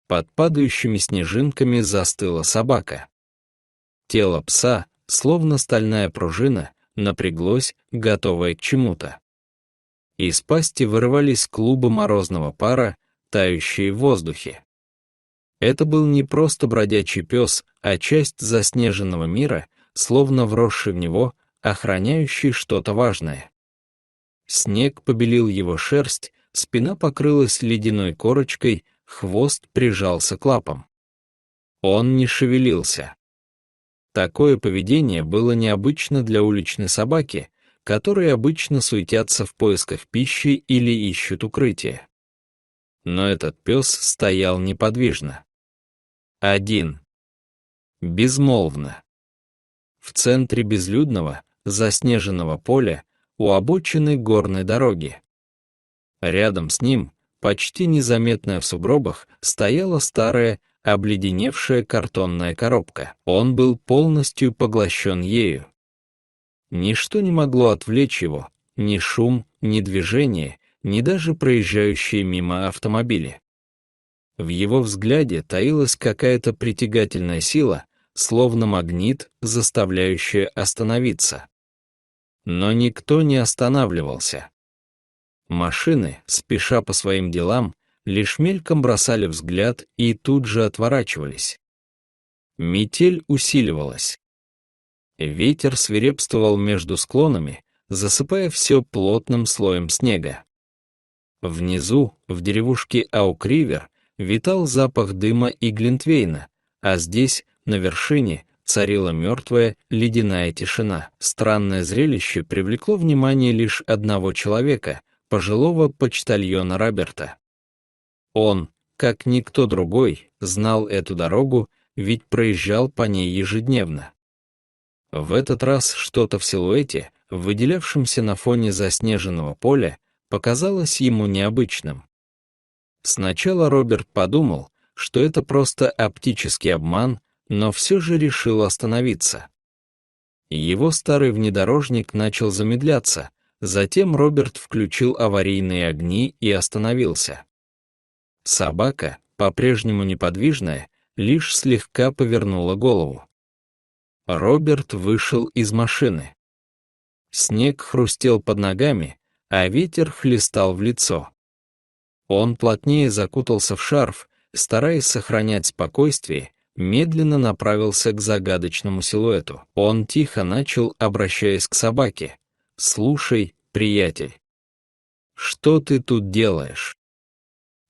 Под падающими снежинками застыла собака. Тело пса, словно стальная пружина, напряглось, готовое к чему-то. Из пасти вырывались клубы морозного пара, тающие в воздухе. Это был не просто бродячий пес, а часть заснеженного мира, словно вросший в него, охраняющий что-то важное. Снег побелил его шерсть, спина покрылась ледяной корочкой, хвост прижался к лапам. Он не шевелился. Такое поведение было необычно для уличной собаки, которые обычно суетятся в поисках пищи или ищут укрытие. Но этот пес стоял неподвижно. Один. Безмолвно. В центре безлюдного, заснеженного поля, у обочины горной дороги. Рядом с ним, почти незаметная в сугробах, стояла старая, обледеневшая картонная коробка. Он был полностью поглощен ею. Ничто не могло отвлечь его, ни шум, ни движение, ни даже проезжающие мимо автомобили. В его взгляде таилась какая-то притягательная сила, словно магнит, заставляющая остановиться. Но никто не останавливался. Машины, спеша по своим делам, лишь мельком бросали взгляд и тут же отворачивались. Метель усиливалась. Ветер свирепствовал между склонами, засыпая все плотным слоем снега. Внизу, в деревушке Аукривер, витал запах дыма и глинтвейна, а здесь, на вершине, царила мертвая ледяная тишина. Странное зрелище привлекло внимание лишь одного человека, пожилого почтальона Роберта. Он, как никто другой, знал эту дорогу, ведь проезжал по ней ежедневно. В этот раз что-то в силуэте, выделявшемся на фоне заснеженного поля, показалось ему необычным. Сначала Роберт подумал, что это просто оптический обман, но все же решил остановиться. Его старый внедорожник начал замедляться, затем Роберт включил аварийные огни и остановился. Собака, по-прежнему неподвижная, лишь слегка повернула голову. Роберт вышел из машины. Снег хрустел под ногами, а ветер хлестал в лицо. Он плотнее закутался в шарф, стараясь сохранять спокойствие, медленно направился к загадочному силуэту. Он тихо начал, обращаясь к собаке. «Слушай, приятель, что ты тут делаешь?»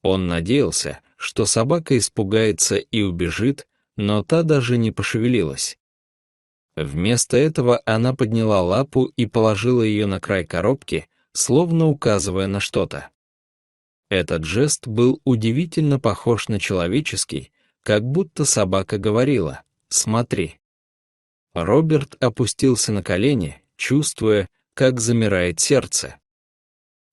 Он надеялся, что собака испугается и убежит, но та даже не пошевелилась. Вместо этого она подняла лапу и положила ее на край коробки, словно указывая на что-то. Этот жест был удивительно похож на человеческий, как будто собака говорила: «Смотри». Роберт опустился на колени, чувствуя, как замирает сердце.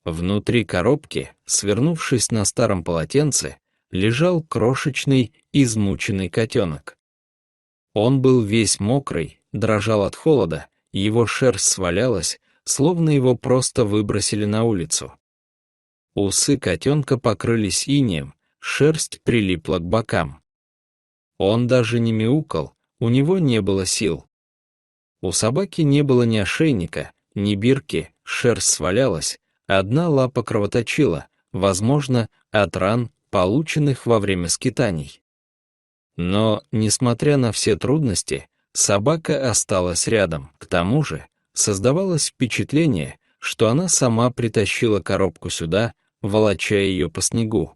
Внутри коробки, свернувшись на старом полотенце, лежал крошечный, измученный котенок. Он был весь мокрый, дрожал от холода, его шерсть свалялась, словно его просто выбросили на улицу. Усы котенка покрылись инеем, шерсть прилипла к бокам. Он даже не мяукал, у него не было сил. У собаки не было ни ошейника, ни бирки, шерсть свалялась, одна лапа кровоточила, возможно, от ран, полученных во время скитаний. Но, несмотря на все трудности, собака осталась рядом. К тому же, создавалось впечатление, что она сама притащила коробку сюда, волоча ее по снегу.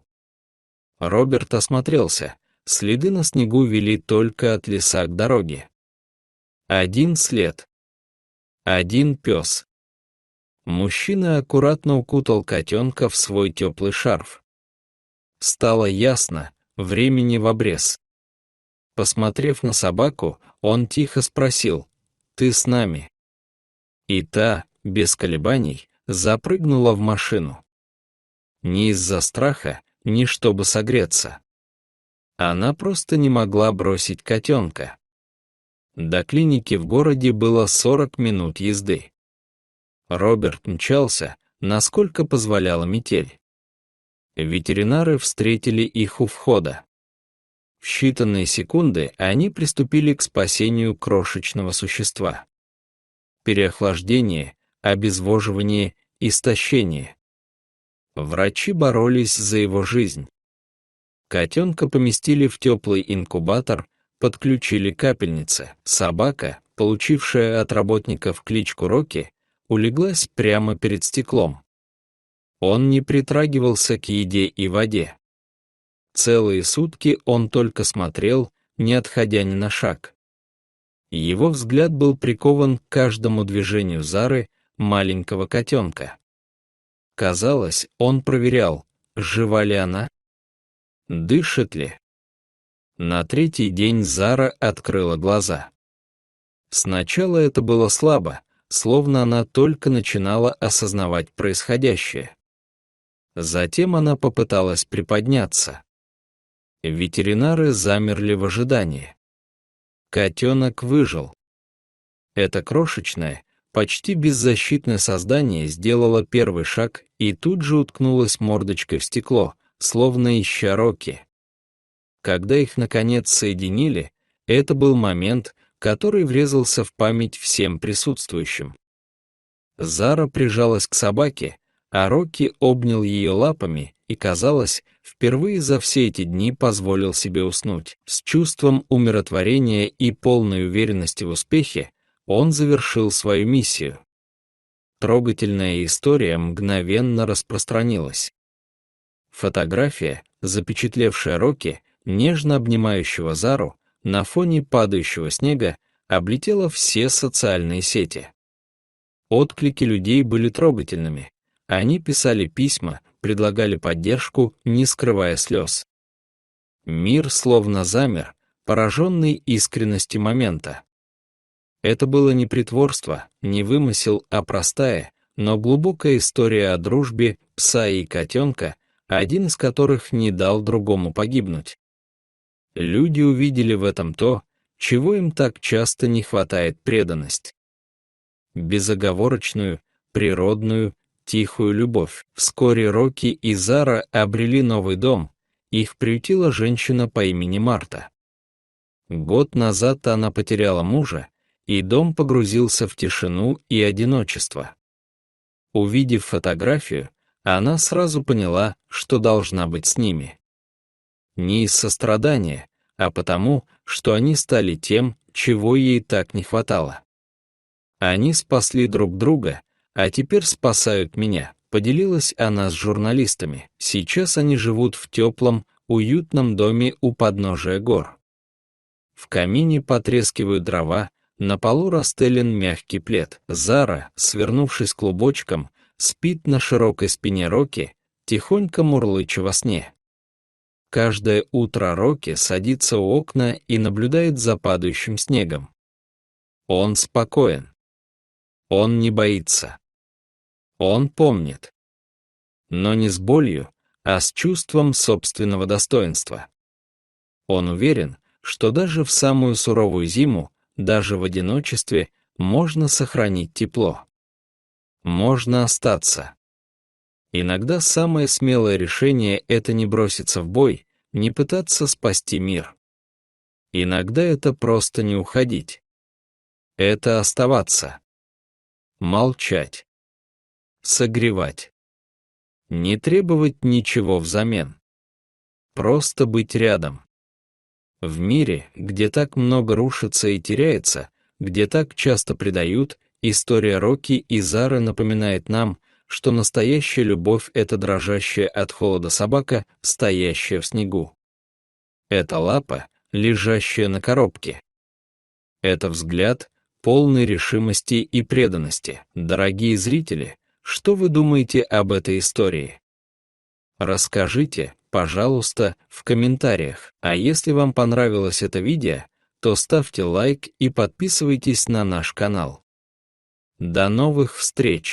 Роберт осмотрелся, следы на снегу вели только от леса к дороге. Один след. Один пес. Мужчина аккуратно укутал котенка в свой теплый шарф. Стало ясно, времени в обрез. Посмотрев на собаку, он тихо спросил: «Ты с нами?» И та, без колебаний, запрыгнула в машину. Не из-за страха, не чтобы согреться. Она просто не могла бросить котенка. До клиники в городе было 40 минут езды. Роберт мчался, насколько позволяла метель. Ветеринары встретили их у входа. В считанные секунды они приступили к спасению крошечного существа. Переохлаждение, обезвоживание, истощение. Врачи боролись за его жизнь. Котенка поместили в теплый инкубатор, подключили капельницы. Собака, получившая от работников кличку Рокки, улеглась прямо перед стеклом. Он не притрагивался к еде и воде. Целые сутки он только смотрел, не отходя ни на шаг. Его взгляд был прикован к каждому движению Зары, маленького котенка. Казалось, он проверял, жива ли она, дышит ли. На третий день Зара открыла глаза. Сначала это было слабо, словно она только начинала осознавать происходящее. Затем она попыталась приподняться. Ветеринары замерли в ожидании. Котенок выжил. Это крошечное, почти беззащитное создание сделало первый шаг и тут же уткнулось мордочкой в стекло, словно ища Рокки. Когда их наконец соединили, это был момент, который врезался в память всем присутствующим. Зара прижалась к собаке, а Рокки обнял ее лапами и, казалось, впервые за все эти дни позволил себе уснуть. С чувством умиротворения и полной уверенности в успехе он завершил свою миссию. Трогательная история мгновенно распространилась. Фотография, запечатлевшая Рокки, нежно обнимающего Зару, на фоне падающего снега, облетела все социальные сети. Отклики людей были трогательными. Они писали письма, предлагали поддержку, не скрывая слез. Мир словно замер, пораженный искренностью момента. Это было не притворство, не вымысел, а простая, но глубокая история о дружбе пса и котенка, один из которых не дал другому погибнуть. Люди увидели в этом то, чего им так часто не хватает: преданность. Безоговорочную, природную, тихую любовь. Вскоре Рокки и Зара обрели новый дом, их приютила женщина по имени Марта. Год назад она потеряла мужа, и дом погрузился в тишину и одиночество. Увидев фотографию, она сразу поняла, что должна быть с ними. Не из сострадания, а потому, что они стали тем, чего ей так не хватало. Они спасли друг друга, а теперь спасают меня, поделилась она с журналистами. Сейчас они живут в теплом, уютном доме у подножия гор. В камине потрескивают дрова, на полу расстелен мягкий плед. Зара, свернувшись клубочком, спит на широкой спине Рокки, тихонько мурлыча во сне. Каждое утро Рокки садится у окна и наблюдает за падающим снегом. Он спокоен. Он не боится. Он помнит. Но не с болью, а с чувством собственного достоинства. Он уверен, что даже в самую суровую зиму, даже в одиночестве, можно сохранить тепло. Можно остаться. Иногда самое смелое решение — это не броситься в бой, не пытаться спасти мир. Иногда это просто не уходить. Это оставаться. Молчать. Согревать. Не требовать ничего взамен. Просто быть рядом. В мире, где так много рушится и теряется, где так часто предают, история Рокки и Зары напоминает нам, что настоящая любовь — это дрожащая от холода собака, стоящая в снегу. Это лапа, лежащая на коробке. Это взгляд, полный решимости и преданности. Дорогие зрители, что вы думаете об этой истории? Расскажите, пожалуйста, в комментариях. А если вам понравилось это видео, то ставьте лайк и подписывайтесь на наш канал. До новых встреч!